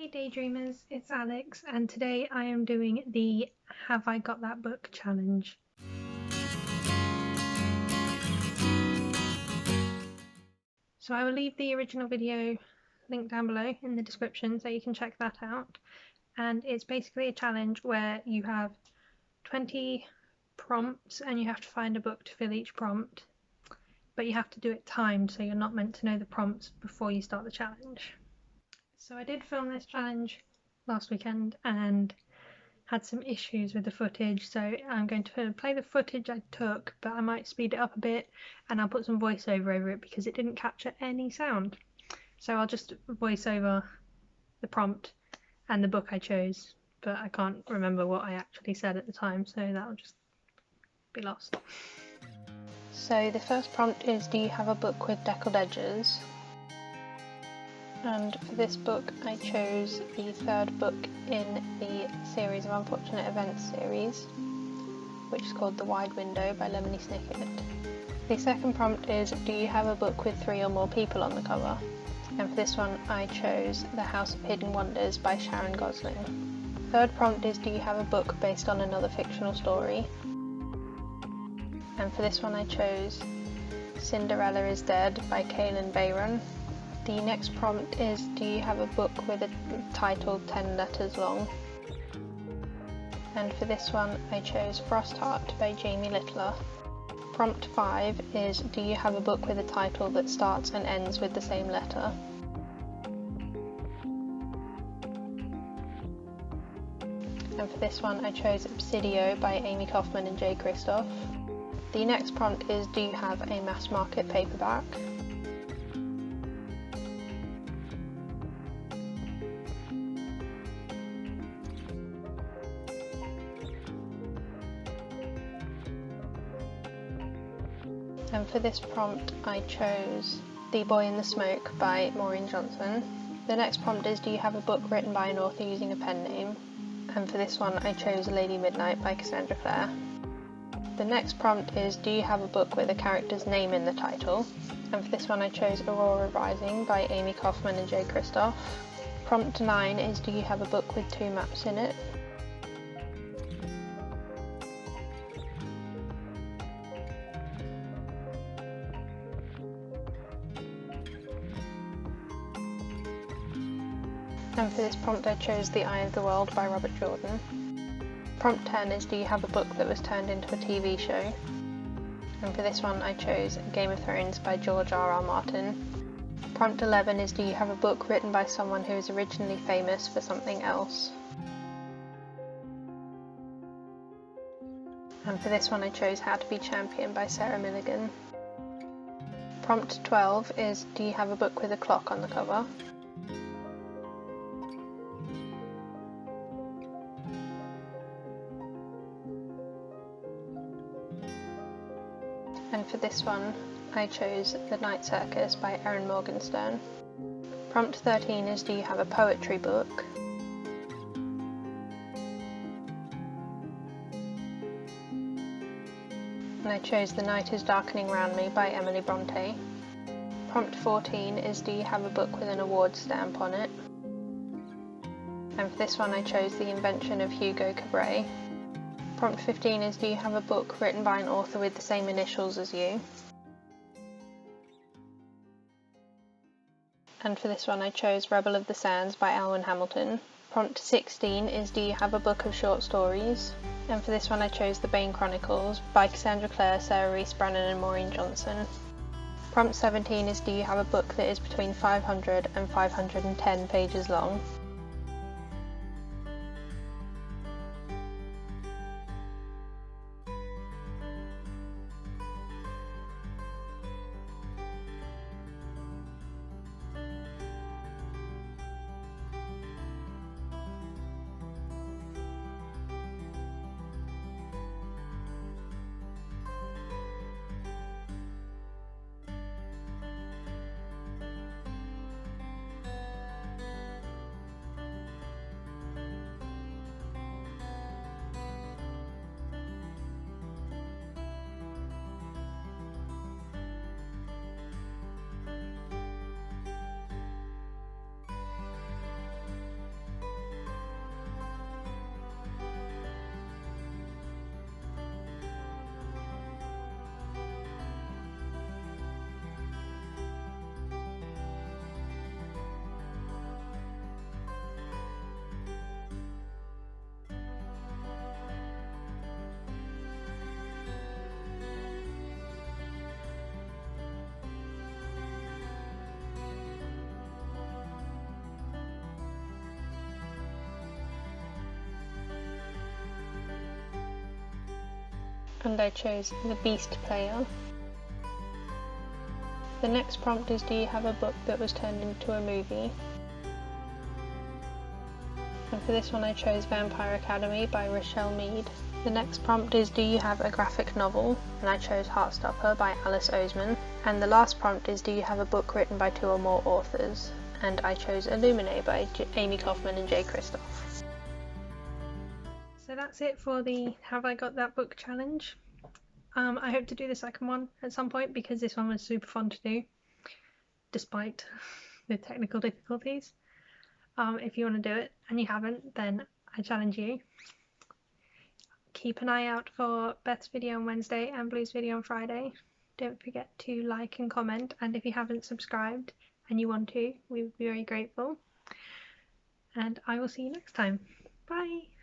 Hey Daydreamers, it's Alex, and today I am doing the Have I Got That Book challenge. So I will leave the original video link down below in the description so you can check that out. And it's basically a challenge where you have 20 prompts and you have to find a book to fill each prompt, but you have to do it timed, so you're not meant to know the prompts before you start the challenge. So I did film this challenge last weekend and had some issues with the footage, so I'm going to play the footage I took, but I might speed it up a bit and I'll put some voiceover over it because it didn't capture any sound. So I'll just voice over the prompt and the book I chose, but I can't remember what I actually said at the time, so that'll just be lost. So the first prompt is, do you have a book with deckled edges? And for this book I chose the third book in the series of Unfortunate Events series, which is called The Wide Window by Lemony Snicket. The second prompt is, do you have a book with 3 or more people on the cover? And for this one I chose The House of Hidden Wonders by Sharon Gosling. Third prompt is, do you have a book based on another fictional story? And for this one I chose Cinderella is Dead by Kaylin Bayron. The next prompt is, do you have a book with a title 10 letters long? And for this one I chose Frostheart by Jamie Littler. Prompt 5 is, do you have a book with a title that starts and ends with the same letter? And for this one I chose Obsidio by Amy Kaufman and Jay Kristoff. The next prompt is, do you have a mass market paperback? And for this prompt I chose The Boy in the Smoke by Maureen Johnson. The next prompt is, do you have a book written by an author using a pen name? And for this one I chose Lady Midnight by Cassandra Clare. The next prompt is, do you have a book with a character's name in the title? And for this one I chose Aurora Rising by Amy Kaufman and Jay Kristoff. Prompt 9 is, do you have a book with 2 maps in it? And for this prompt I chose The Eye of the World by Robert Jordan. Prompt 10 is, do you have a book that was turned into a TV show? And for this one I chose Game of Thrones by George R.R. Martin. Prompt 11 is, do you have a book written by someone who was originally famous for something else? And for this one I chose How to Be Champion by Sarah Milligan. Prompt 12 is, do you have a book with a clock on the cover? And for this one I chose The Night Circus by Erin Morgenstern. Prompt 13 is, do you have a poetry book? And I chose The Night is Darkening Round Me by Emily Bronte. Prompt 14 is, do you have a book with an award stamp on it? And for this one I chose The Invention of Hugo Cabret. Prompt 15 is, do you have a book written by an author with the same initials as you? And for this one I chose Rebel of the Sands by Alwyn Hamilton. Prompt 16 is, do you have a book of short stories? And for this one I chose The Bane Chronicles by Cassandra Clare, Sarah Rees Brannan and Maureen Johnson. Prompt 17 is, do you have a book that is between 500 and 510 pages long? and I chose The Beast Player. The next prompt is, do you have a book that was turned into a movie? And for this one I chose Vampire Academy by Rochelle Mead. The next prompt is, do you have a graphic novel? And I chose Heartstopper by Alice Oseman. And the last prompt is, do you have a book written by 2 or more authors? And I chose Illuminae by Amy Kaufman and Jay Kristoff. So that's it for the Have I Got That Book challenge. I hope to do the second one at some point because this one was super fun to do, despite the technical difficulties. If you want to do it and you haven't, then I challenge you. Keep an eye out for Beth's video on Wednesday and Blue's video on Friday. Don't forget to like and comment, and if you haven't subscribed and you want to, we would be very grateful. And I will see you next time. Bye!